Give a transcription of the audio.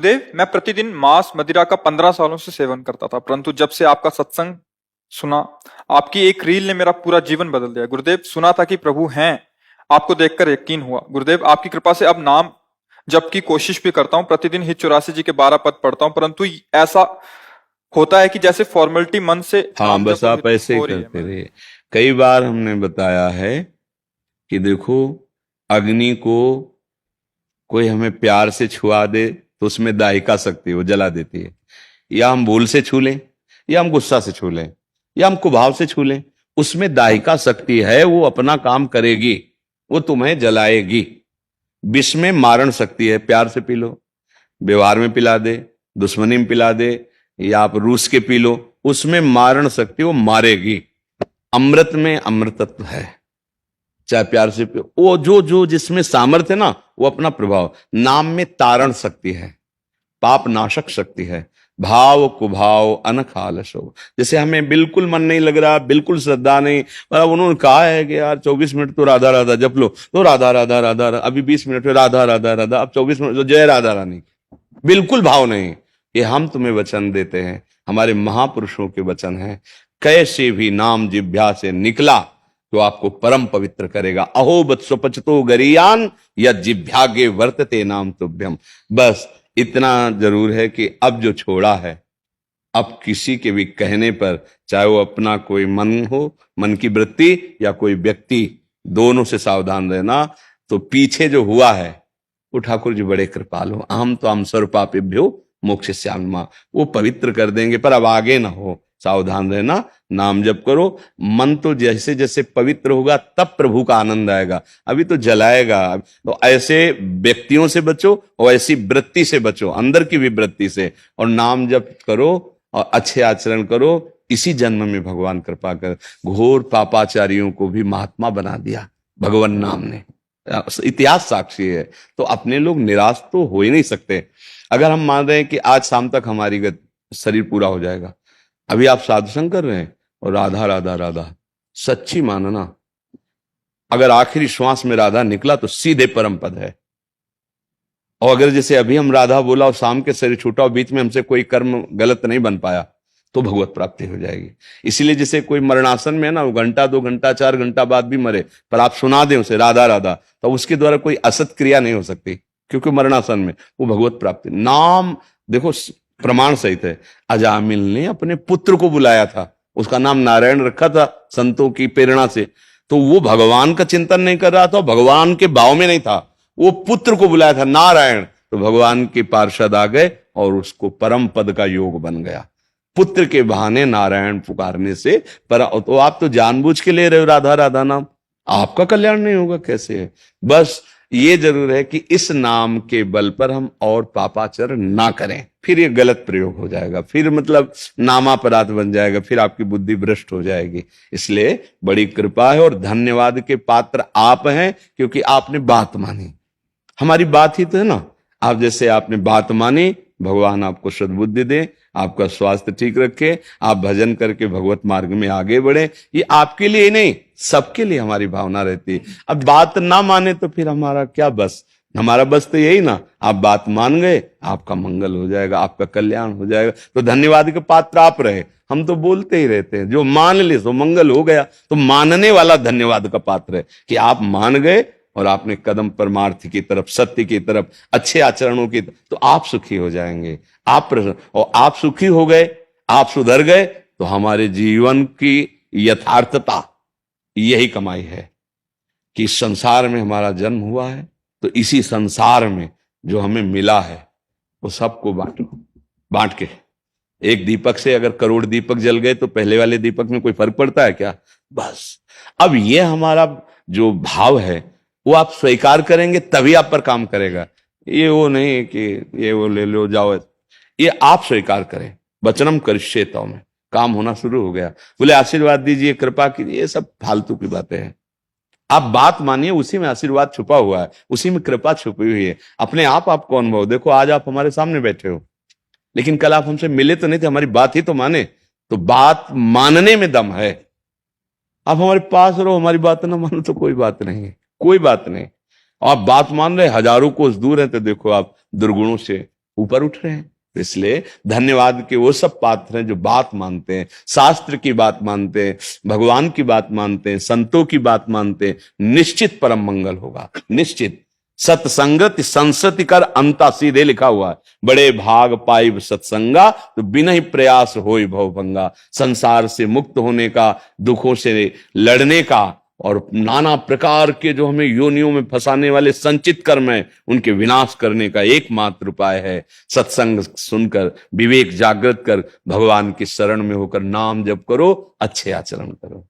गुरुदेव, मैं प्रतिदिन मांस मदिरा का 15 सालों से सेवन करता था, परंतु जब से आपका सत्संग सुना, आपकी एक रील ने मेरा पूरा जीवन बदल दिया। गुरुदेव, सुना था कि प्रभु हैं, आपको देखकर यकीन हुआ। गुरुदेव, आपकी कृपा से अब नाम जप की कोशिश भी करता हूँ। प्रतिदिन हित 84 जी के 12 पद पढ़ता हूँ, परंतु ऐसा होता है कि जैसे फॉर्मेलिटी मन से हाँ, नाम बस जप आप ऐसे ही हो रही है। करते रहिए। कई बार हमने बताया है कि देखो, अग्नि को कोई हमें प्यार से छुआ दे तो उसमें दाहिका शक्ति वो जला देती है। या हम भूल से छू लें, या हम गुस्सा से छू लें, या हम कुभाव से छू लें, उसमें दाहिका शक्ति है, वो अपना काम करेगी, वो तुम्हें जलाएगी। विष में मारण शक्ति है, प्यार से पी लो, व्यवहार में पिला दे, दुश्मनी में पिला दे, या आप रूस के पी लो, उसमें मारण शक्ति वो मारेगी। अमृत में अमृतत्व है, चाहे प्यार से पियो। वो जो जो जिसमें सामर्थ्य है ना, वो अपना प्रभाव। नाम में तारण शक्ति है, पाप नाशक शक्ति है, भाव कुभाव अनख आलसो। जैसे हमें बिल्कुल मन नहीं लग रहा, बिल्कुल श्रद्धा नहीं, पर अब उन्होंने कहा है कि यार 24 मिनट तो राधा राधा जप लो, तो राधा राधा राधा राधा, अभी 20 मिनट में राधा राधा राधा, अब 24 मिनट तो जय राधा रानी। बिल्कुल भाव नहीं। ये हम तुम्हें वचन देते हैं, हमारे महापुरुषों के वचन हैं। कैसे भी नाम जिह्वा से निकला तो आपको परम पवित्र करेगा। अहो बत स्वपचतो गरियान या जिह्वागे वर्तते नाम तुभ्यम। बस इतना जरूर है कि अब जो छोड़ा है, अब किसी के भी कहने पर, चाहे वो अपना कोई मन हो, मन की वृत्ति, या कोई व्यक्ति, दोनों से सावधान रहना। तो पीछे जो हुआ है, वो ठाकुर जी बड़े कृपालु, अहम तो हम सर्वपापेभ्यो मोक्षयिष्यामि, वो पवित्र कर देंगे। पर अब आगे ना हो, सावधान रहना, नाम जप करो। मन तो जैसे जैसे पवित्र होगा तब प्रभु का आनंद आएगा, अभी तो जलाएगा। तो ऐसे व्यक्तियों से बचो और ऐसी वृत्ति से बचो, अंदर की भी वृत्ति से, और नाम जप करो और अच्छे आचरण करो। इसी जन्म में भगवान कृपा कर घोर पापाचारियों को भी महात्मा बना दिया भगवान नाम ने, इतिहास साक्षी है। तो अपने लोग निराश तो हो ही नहीं सकते। अगर हम मान रहे हैं कि आज शाम तक हमारी शरीर पूरा हो जाएगा, अभी आप साधुसंग कर रहे हैं और राधा राधा राधा, सच्ची मानना, अगर आखिरी श्वास में राधा निकला तो सीधे परम पद है। और अगर जैसे अभी हम राधा बोला और शाम के शरीर छूटा और बीच में हमसे कोई कर्म गलत नहीं बन पाया, तो भगवत प्राप्ति हो जाएगी। इसीलिए जैसे कोई मरणासन में है ना, वो घंटा 2 घंटा 4 घंटा बाद भी मरे, पर आप सुना दें उसे राधा राधा, तो उसके द्वारा कोई असत क्रिया नहीं हो सकती, क्योंकि मरणासन में वो भगवत प्राप्ति। नाम देखो प्रमाण सहित है। अजामिल ने अपने पुत्र को बुलाया था, उसका नाम नारायण रखा था संतों की प्रेरणा से, तो वो भगवान का चिंतन नहीं कर रहा था, भगवान के भाव में नहीं था, वो पुत्र को बुलाया था नारायण, तो भगवान के पार्षद आ गए और उसको परम पद का योग बन गया। पुत्र के बहाने नारायण पुकारने से। पर तो आप तो जानबूझ के ले रहे हो राधा राधा नाम, आपका कल्याण नहीं होगा कैसे है। बस ये जरूर है कि इस नाम के बल पर हम और पापाचरण ना करें, फिर ये गलत प्रयोग हो जाएगा, फिर मतलब नामापराध बन जाएगा, फिर आपकी बुद्धि भ्रष्ट हो जाएगी। इसलिए बड़ी कृपा है और धन्यवाद के पात्र आप हैं, क्योंकि आपने बात मानी। हमारी बात ही तो है ना, आप जैसे आपने बात मानी, भगवान आपको सद्बुद्धि दे, आपका स्वास्थ्य ठीक रखे, आप भजन करके भगवत मार्ग में आगे बढ़े। ये आपके लिए ही नहीं, सबके लिए हमारी भावना रहती है। अब बात ना माने तो फिर हमारा क्या बस, हमारा बस तो यही ना, आप बात मान गए, आपका मंगल हो जाएगा, आपका कल्याण हो जाएगा। तो धन्यवाद के पात्र आप रहे। हम तो बोलते ही रहते हैं, जो मान ले तो मंगल हो गया। तो मानने वाला धन्यवाद का पात्र है कि आप मान गए और आपने कदम परमार्थ की तरफ, सत्य की तरफ, अच्छे आचरणों की, तो आप सुखी हो जाएंगे, आप प्रसन्न, और आप सुखी हो गए, आप सुधर गए, तो हमारे जीवन की यथार्थता यही कमाई है कि इस संसार में हमारा जन्म हुआ है, तो इसी संसार में जो हमें मिला है वो सबको बांटो। बांट के एक दीपक से अगर करोड़ दीपक जल गए तो पहले वाले दीपक में कोई फर्क पड़ता है क्या? बस अब ये हमारा जो भाव है वो आप स्वीकार करेंगे तभी आप पर काम करेगा। ये वो नहीं कि ये वो ले लो जाओ, ये आप स्वीकार करें। वचनम करिष्येत में काम होना शुरू हो गया। बोले आशीर्वाद दीजिए, कृपा कीजिए, ये सब फालतू की बातें हैं। आप बात मानिए, उसी में आशीर्वाद छुपा हुआ है, उसी में कृपा छुपी हुई है। अपने आपको अनुभव देखो। आज आप हमारे सामने बैठे हो, लेकिन कल आप हमसे मिले तो नहीं थे, हमारी बात ही तो माने। तो बात मानने में दम है। आप हमारे पास रहो, हमारी बात ना मानो तो कोई बात नहीं है, कोई बात नहीं। आप बात मान रहे, हजारों कोस दूर है, तो देखो आप दुर्गुणों से ऊपर उठ रहे हैं। तो इसलिए धन्यवाद के वो सब पात्र हैं जो बात मानते हैं, शास्त्र की बात मानते हैं, भगवान की बात मानते हैं, संतों की बात मानते हैं। निश्चित परम मंगल होगा, निश्चित। सत्संगति संसति कर अंता, सीधे लिखा हुआ है, बड़े भाग पाइब सत्संगा तो बिना ही प्रयास होई भवभंगा। संसार से मुक्त होने का, दुखों से लड़ने का, और नाना प्रकार के जो हमें योनियों में फंसाने वाले संचित कर्म है, उनके विनाश करने का एकमात्र उपाय है सत्संग सुनकर, विवेक जागृत कर, भगवान की शरण में होकर नाम जप करो, अच्छे आचरण करो।